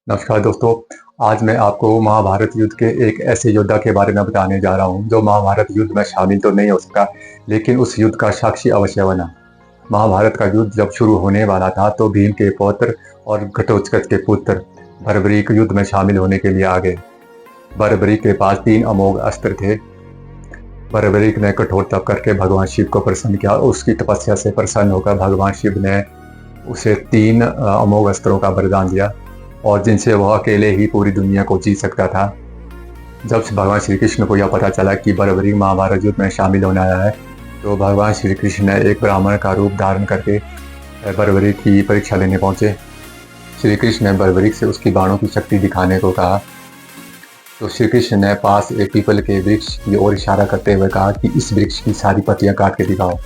नमस्कार दोस्तों। आज मैं आपको महाभारत युद्ध के एक ऐसे योद्धा के बारे में बताने जा रहा हूँ जो महाभारत युद्ध में शामिल तो नहीं हो सका, लेकिन उस युद्ध का साक्षी अवश्य बना। महाभारत का युद्ध जब शुरू होने वाला था तो भीम के पौत्र और घटोत्कच के पुत्र बर्बरीक युद्ध में शामिल होने के लिए आ गए। बर्बरीक के पास 3 अमोघ अस्त्र थे। बर्बरीक ने कठोर तप करके भगवान शिव को प्रसन्न किया। उसकी तपस्या से प्रसन्न होकर भगवान शिव ने उसे 3 अमोघ अस्त्रों का वरदान दिया और जिनसे वह अकेले ही पूरी दुनिया को जीत सकता था। जब भगवान श्री कृष्ण को यह पता चला कि बर्बरीक महाभारत युद्ध में शामिल होने आया है, तो भगवान श्री कृष्ण ने एक ब्राह्मण का रूप धारण करके बर्बरीक की परीक्षा लेने पहुंचे। श्री कृष्ण ने बर्बरीक से उसकी बाणों की शक्ति दिखाने को कहा, तो श्री कृष्ण ने पास एक पीपल के वृक्ष की ओर इशारा करते हुए कहा कि इस वृक्ष की सारी पत्तियां काट के दिखाओ।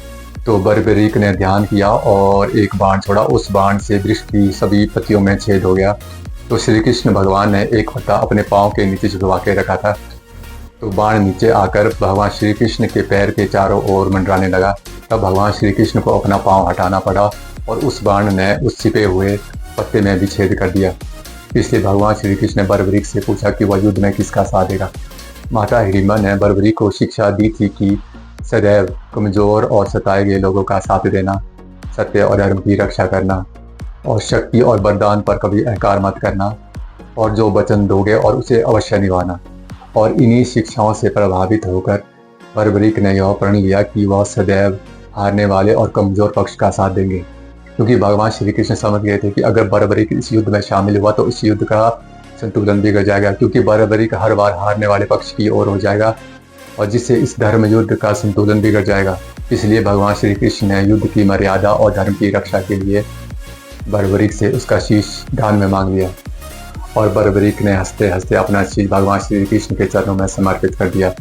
तो बर्बरीक ने ध्यान किया और एक बाण छोड़ा। उस बाण से वृक्ष की सभी पत्तियों में छेद हो गया। तो श्री कृष्ण भगवान ने एक पत्ता अपने पाँव के नीचे झुलवा के रखा था, तो बाण नीचे आकर भगवान श्री कृष्ण के पैर के चारों ओर मंडराने लगा। तब भगवान श्री कृष्ण को अपना पाँव हटाना पड़ा और उस बाण ने उस छिपे हुए पत्ते में भी छेद कर दिया। इसलिए भगवान श्री कृष्ण ने बर्बरीक से पूछा कि वह युद्ध में किसका साथ देगा। माता हिडिंबा ने बर्बरीक को शिक्षा दी थी कि सदैव कमजोर और सताए गए लोगों का साथ देना, सत्य और धर्म की रक्षा करना और शक्ति और वरदान पर कभी अहंकार मत करना और जो वचन दोगे और उसे अवश्य निभाना। और इन्हीं शिक्षाओं से प्रभावित होकर बर्बरीक ने यह प्रण लिया कि वह सदैव हारने वाले और कमजोर पक्ष का साथ देंगे, क्योंकि भगवान श्री कृष्ण समझ गए थे कि अगर बर्बरीक इस युद्ध में शामिल हुआ तो इस युद्ध का संतुलन बिगड़ जाएगा, क्योंकि बर्बरीक हर बार हारने वाले पक्ष की ओर हो जाएगा और जिससे इस धर्म युद्ध का संतुलन बिगड़ जाएगा। इसलिए भगवान श्री कृष्ण ने युद्ध की मर्यादा और धर्म की रक्षा के लिए बर्बरीक से उसका शीश दान में मांग लिया और बर्बरीक ने हंसते हंसते अपना शीश भगवान श्री कृष्ण के चरणों में समर्पित कर दिया।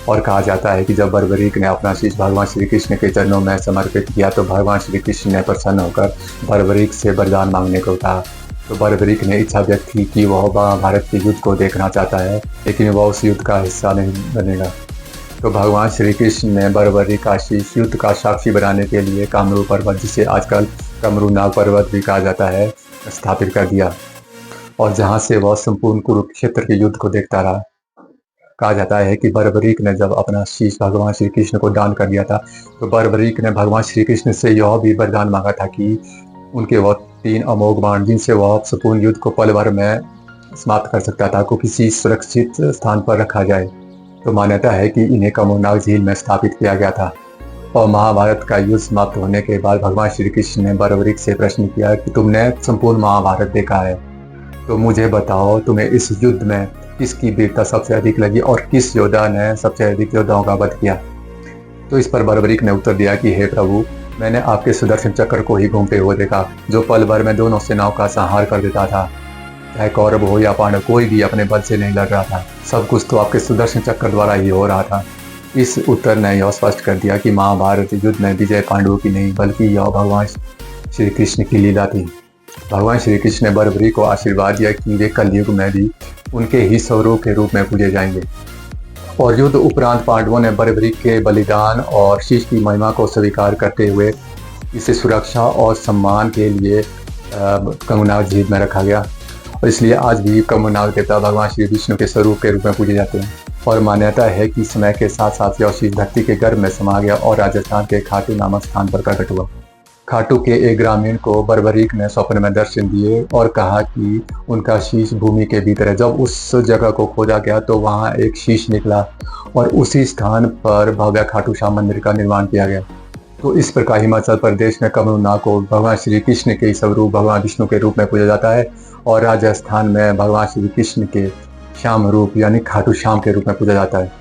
और कहा जाता है कि जब बर्बरीक ने अपना शीश भगवान श्री कृष्ण के चरणों में समर्पित किया तो भगवान श्री कृष्ण ने प्रसन्न होकर बर्बरीक से वरदान मांगने को कहा। तो बर्बरीक ने इच्छा व्यक्त की कि वह महाभारत के युद्ध को देखना चाहता है, लेकिन वह उस युद्ध का हिस्सा नहीं बनेगा। तो भगवान श्री कृष्ण ने बर्बरीक का शीश युद्ध का साक्षी बनाने के लिए कामरू पर्वत, जिसे आजकल कमरू नाग पर्वत भी कहा जाता है, स्थापित कर दिया और जहां से वह संपूर्ण कुरुक्षेत्र के युद्ध को देखता रहा। कहा जाता है कि बर्बरीक ने जब अपना शीश भगवान श्री कृष्ण को दान कर दिया था, तो बर्बरीक ने भगवान श्री कृष्ण से यह भी वरदान मांगा था कि उनके वह 3 अमोघ बाण, जिनसे वह संपूर्ण युद्ध को पल भर में समाप्त कर सकता था, को किसी सुरक्षित स्थान पर रखा जाए। तो मान्यता है कि इन्हें कमरूनाग झील में स्थापित किया गया था। और महाभारत का युद्ध समाप्त होने के बाद भगवान श्री कृष्ण ने बर्बरीक से प्रश्न किया कि तुमने संपूर्ण महाभारत देखा है, तो मुझे बताओ तुम्हें इस युद्ध में किसकी वीरता सबसे अधिक लगी और किस योद्धा ने सबसे अधिक योद्धाओं का वध किया। तो इस पर बर्बरीक ने उत्तर दिया कि हे प्रभु, मैंने आपके सुदर्शन चक्र को ही घूमते हुए देखा, जो पल भर में दोनों सेनाओं का संहार कर देता था। चाहे कौरव हो या पांडव, कोई भी अपने बल से नहीं लड़ रहा था, सब कुछ तो आपके सुदर्शन चक्र द्वारा ही हो रहा था। इस उत्तर ने यह स्पष्ट कर दिया कि महाभारत युद्ध में विजय पांडवों की नहीं, बल्कि यह भगवान श्री कृष्ण की लीला थी। भगवान श्री कृष्ण ने बर्बरीक को आशीर्वाद दिया कि वे कलयुग में भी उनके ही स्वरूप के रूप में पूजे जाएंगे। और युद्ध उपरांत पांडवों ने बर्बरीक के बलिदान और शीश की महिमा को स्वीकार करते हुए इसे सुरक्षा और सम्मान के लिए कमरूनाग झील में रखा गया। और इसलिए आज भी कमरूनाग देवता भगवान श्री विष्णु के स्वरूप के रूप में पूजे जाते हैं। और मान्यता है कि समय के साथ साथ यह शीश धरती के गर्भ में समा गया और राजस्थान के खाटू नामक स्थान पर प्रकट हुआ। खाटू के एक ग्रामीण को बर्बरीक ने स्वप्न में दर्शन दिए और कहा कि उनका शीश भूमि के भीतर है। जब उस जगह को खोजा गया तो वहां एक शीश निकला और उसी स्थान पर भव्य खाटू श्याम मंदिर का निर्माण किया गया। तो इस प्रकार हिमाचल प्रदेश में कमरूनाग को भगवान श्री कृष्ण के स्वरूप भगवान विष्णु के रूप में पूजा जाता है और राजस्थान में भगवान श्री कृष्ण के श्याम रूप यानी खाटू श्याम के रूप में पूजा जाता है।